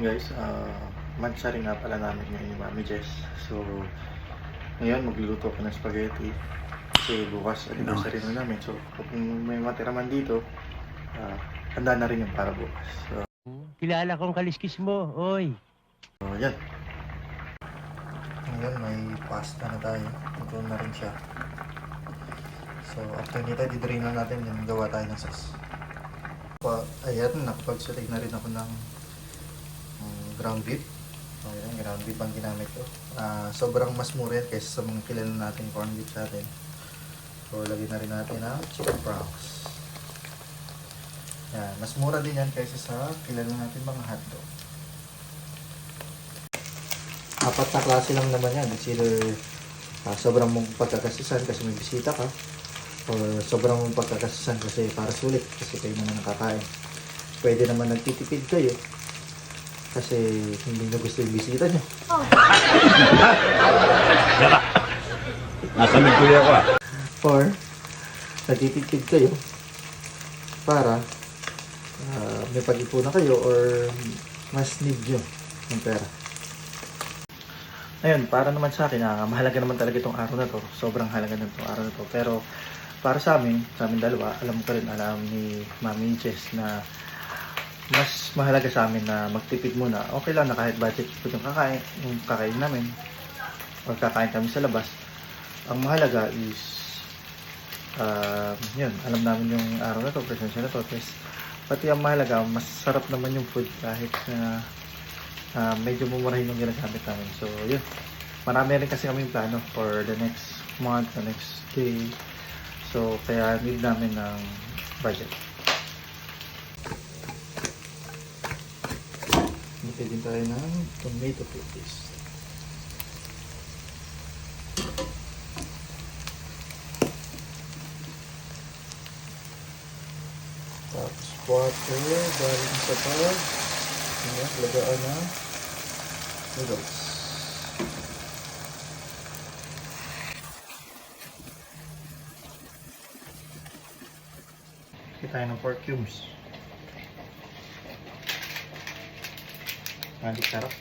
guys, mansari nga pala namin ngayon ni Mami Jess. So, ngayon magluluto ko ng spaghetti. Kasi bukas anniversary na namin. So, kung may matira man dito, handa na rin yung para bukas. So, Kilala kong kaliskis mo, oy. yan. Ngayon may pasta na tayo. Ito na rin siya. So, after nito, didrain na natin yung gawa tayo ng sauce. Ayan, nakapagsulig na rin ako ng ground beef. So, ayan, ground beef ang ginamit ko. Sobrang mas mura yan kaysa sa mga kilala natin corned beef sa atin. So, lagyan na rin natin ang chicken prawns. Yan, mas mura din yan kaysa sa kilala natin mga hotdog. Apat na klase lang naman yan. It's either sobrang mong pagkakasisan kasi may bisita ka, or sobrang mong pagkakasisan kasi para sulit kasi kayo naman nakakain. Pwede naman nagtitipid kayo kasi hindi na gusto yung bisita nyo. Nasa Miguel ako Or nagtitipid kayo para may pag-ipunan kayo or mas need nyo ng pera. Ayun, para naman sa akin, mahalaga naman talaga itong araw na to. Sobrang halaga na itong araw na to. Pero para sa amin dalawa, alam ko rin, alam ni Mami Jess na mas mahalaga sa amin na magtipid muna. Okay lang na kahit budget po yung kakain namin o kakain kami sa labas. Ang mahalaga is yun, alam namin yung araw na to, presensya na to. Pati ang mahalaga, mas sarap naman yung food kahit na medyo mumurahin yung ginagamit namin. So yun, marami rin kasi kami yung plano for the next month, the next day. So kaya need namin ng budget. Pwede tayo ng tomato paste. Tapos water, galing sa tub. Lagaan ng noodles. Kita tayo ng pork cubes. Malik sarap.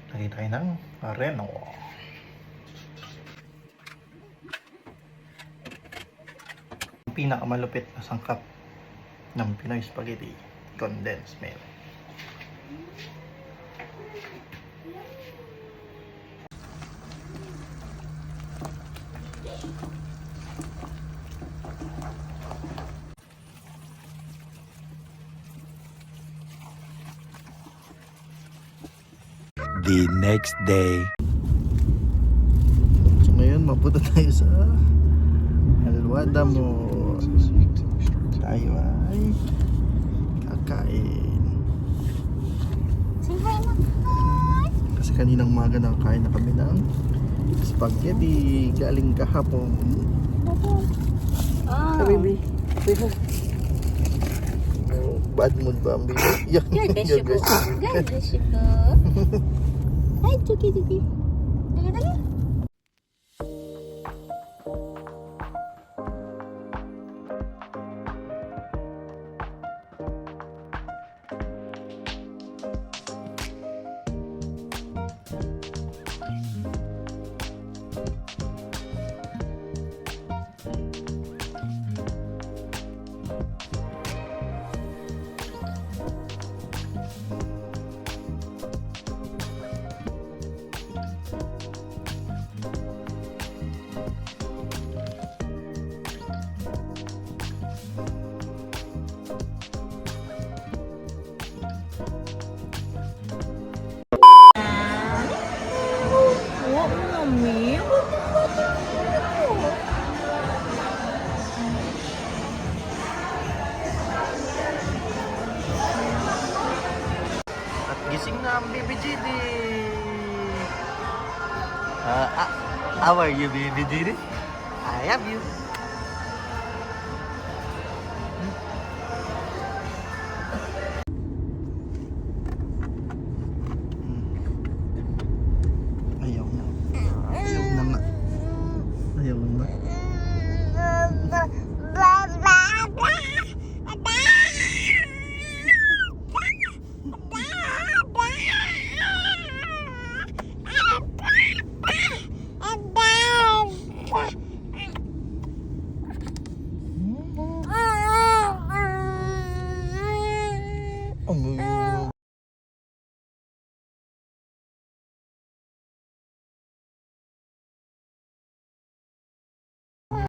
Lagay tayo ng reno. Ang pinakamalupit na sangkap ng Pinoy spaghetti, condensed milk. The next day. So ngayon, mapunta tayo sa Alwada mo. Tayo ay kakain. Kasi kaninang umaga nakakain na kami ng spaghetti galing kahapon. Hey baby, say hi. Oh, bad mood ba ang baby? Yan, God bless you po. Hi, Chuki. Dali. Mami, At gising na ang baby GD. How are you, baby GD? I love you. Ang